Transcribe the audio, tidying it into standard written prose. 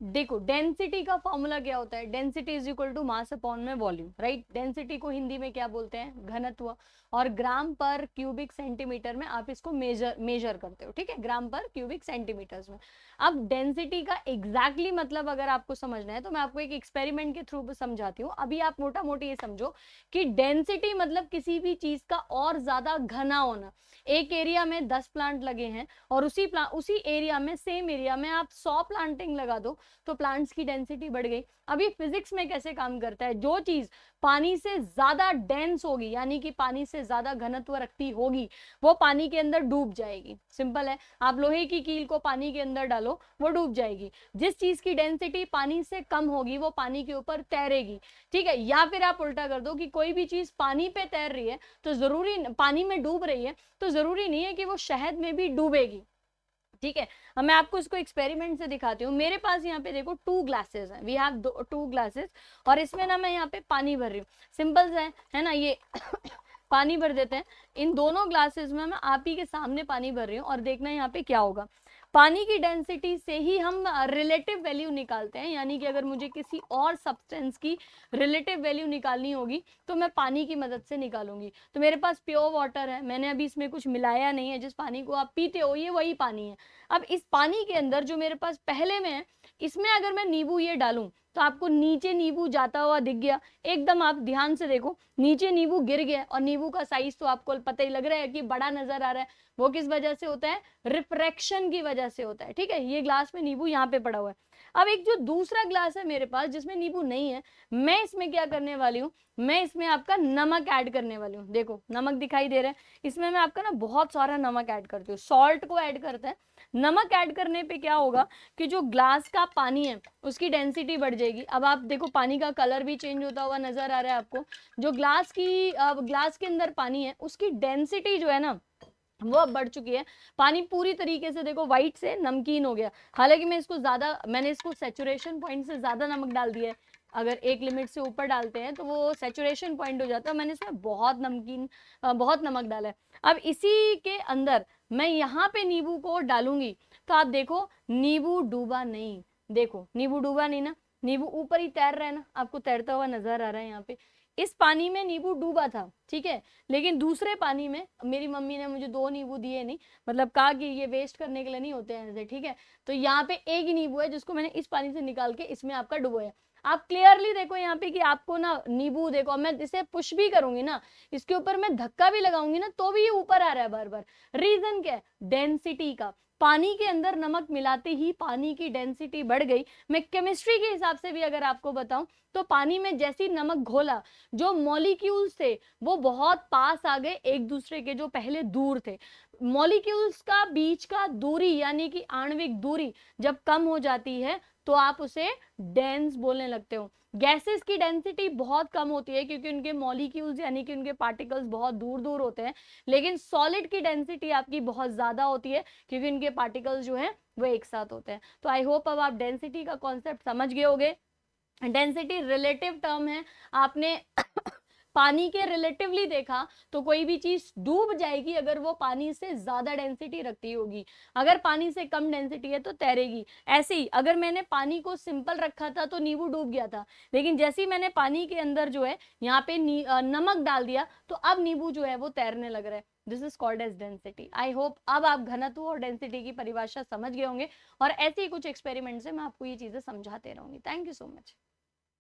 देखो डेंसिटी का फॉर्मूला क्या होता है, density is equal to mass upon में वॉल्यूम, राइट। डेंसिटी को हिंदी में क्या बोलते हैं, घनत्व, और ग्राम पर क्यूबिक सेंटीमीटर में आप इसको मेजर करते हो, ठीक है, ग्राम पर क्यूबिक सेंटीमीटर्स में। अब डेंसिटी का एग्जैक्टली मतलब अगर आपको समझना है तो मैं आपको एक एक्सपेरिमेंट के थ्रू समझाती हूँ। अभी आप मोटा मोटी ये समझो कि डेंसिटी मतलब किसी भी चीज का और ज्यादा घना होना। एक एरिया में 10 प्लांट लगे हैं और उसी एरिया में, सेम एरिया में आप 100 प्लांटिंग लगा दो तो प्लांट्स की डेंसिटी बढ़ गई। अब ये फिजिक्स में कैसे काम करता है, जो चीज पानी से ज्यादा डेंस होगी यानी कि पानी से ज्यादा घनत्व रखती होगी वो पानी के अंदर डूब जाएगी। सिंपल है, आप लोहे की कील को पानी के अंदर डालो वो डूब जाएगी। जिस चीज की डेंसिटी पानी से कम होगी वो पानी के ऊपर तैरेगी, ठीक है। या फिर आप उल्टा कर दो कि कोई भी चीज पानी पे तैर रही है तो जरूरी, पानी में डूब रही है तो जरूरी नहीं है कि वो शहद में भी डूबेगी, ठीक है। अब मैं आपको इसको एक्सपेरिमेंट से दिखाती हूँ। मेरे पास यहाँ पे देखो 2 ग्लासेस हैं, वी हैव 2 ग्लासेस, और इसमें ना मैं यहाँ पे पानी भर रही हूँ। सिंपल है ना, ये पानी भर देते हैं। इन दोनों ग्लासेस में मैं आप ही के सामने पानी भर रही हूँ और देखना यहाँ पे क्या होगा। पानी की डेंसिटी से ही हम रिलेटिव वैल्यू निकालते हैं, यानी कि अगर मुझे किसी और सब्सटेंस की रिलेटिव वैल्यू निकालनी होगी तो मैं पानी की मदद से निकालूंगी। तो मेरे पास प्योर वाटर है, मैंने अभी इसमें कुछ मिलाया नहीं है, जिस पानी को आप पीते हो ये वही पानी है। अब इस पानी के अंदर जो मेरे पास पहले में है, इसमें अगर मैं नींबू ये डालूं तो आपको नीचे नींबू जाता हुआ दिख गया एकदम, आप ध्यान से देखो नीचे नींबू गिर गया, और नींबू का साइज तो आपको पता ही लग रहा है कि बड़ा नजर आ रहा है। वो किस वजह से होता है, रिफ्रैक्शन की वजह से होता है, ठीक है। ये ग्लास में नींबू यहाँ पे पड़ा हुआ है। अब एक जो दूसरा ग्लास है मेरे पास जिसमें नींबू नहीं है, मैं इसमें क्या करने वाली हूँ, मैं इसमें आपका नमक ऐड करने वाली हूँ। देखो नमक दिखाई दे रहा है, इसमें मैं आपका ना बहुत सारा नमक ऐड करती हूँ, सॉल्ट को ऐड करते हैं। नमक ऐड करने पे क्या होगा कि जो ग्लास का पानी है उसकी डेंसिटी बढ़ जाएगी। अब आप देखो पानी का कलर भी चेंज होता हुआ नजर आ रहा है आपको। जो ग्लास के अंदर पानी है उसकी डेंसिटी जो है ना वो अब बढ़ चुकी है। पानी पूरी तरीके से देखो व्हाइट से नमकीन हो गया। हालांकि मैंने इसको सैचुरेशन पॉइंट से ज्यादा नमक डाल दिया है। अगर एक लिमिट से ऊपर डालते हैं तो वो सैचुरेशन पॉइंट हो जाता है। मैंने इसमें बहुत नमक डाला है। अब इसी के अंदर मैं यहाँ पे नींबू को डालूंगी तो आप देखो नींबू डूबा नहीं, देखो नींबू डूबा नहीं ना, नींबू ऊपर ही तैर रहा है ना, आपको तैरता हुआ नजर आ रहा है यहाँ पे। इस पानी में नींबू डूबा था, ठीक है, लेकिन दूसरे पानी में मेरी मम्मी ने मुझे 2 नींबू दिए नहीं, मतलब कहा कि ये वेस्ट करने के लिए नहीं होते हैं ऐसे, ठीक है। तो यहाँ पे एक ही नींबू है जिसको मैंने इस पानी से निकाल के इसमें आपका डुबोया। आप क्लियरली देखो यहाँ पे कि आपको ना नींबू देखो, मैं इसे पुश भी करूंगी ना, इसके ऊपर मैं धक्का भी लगाऊंगी ना तो भी ये ऊपर आ रहा है बार बार। रीजन क्या है, डेंसिटी का। पानी के अंदर नमक मिलाते ही पानी की डेंसिटी बढ़ गई। मैं केमिस्ट्री के हिसाब से भी अगर आपको बताऊं तो पानी में जैसी नमक घोला, जो मॉलिक्यूल्स थे वो बहुत पास आ गए एक दूसरे के, जो पहले दूर थे। मॉलिक्यूल्स का बीच का दूरी यानी कि आणविक दूरी जब कम हो जाती है तो आप उसे डेंस बोलने लगते हो। गैसेस की डेंसिटी बहुत कम होती है क्योंकि उनके मॉलिक्यूल्स यानी कि उनके पार्टिकल्स बहुत दूर दूर होते हैं, लेकिन सॉलिड की डेंसिटी आपकी बहुत ज्यादा होती है क्योंकि उनके पार्टिकल्स जो है वो एक साथ होते हैं। तो आई होप अब आप डेंसिटी का कॉन्सेप्ट समझ गए होगे। डेंसिटी रिलेटिव टर्म है। आपने पानी के रिलेटिवली देखा तो कोई भी चीज डूब जाएगी अगर वो पानी से ज्यादा डेंसिटी रखती होगी, अगर पानी से कम डेंसिटी है तो तैरेगी। ऐसे ही अगर मैंने पानी को सिंपल रखा था तो नींबू डूब गया था, लेकिन जैसे ही मैंने पानी के अंदर जो है यहाँ पे नमक डाल दिया तो अब नींबू जो है वो तैरने लग रहा है। This is called as density. I hope अब आप घनत्व और डेंसिटी की परिभाषा समझ गए होंगे, और ऐसे ही कुछ एक्सपेरिमेंट से मैं आपको ये चीजें समझाते रहूंगी। Thank you so much.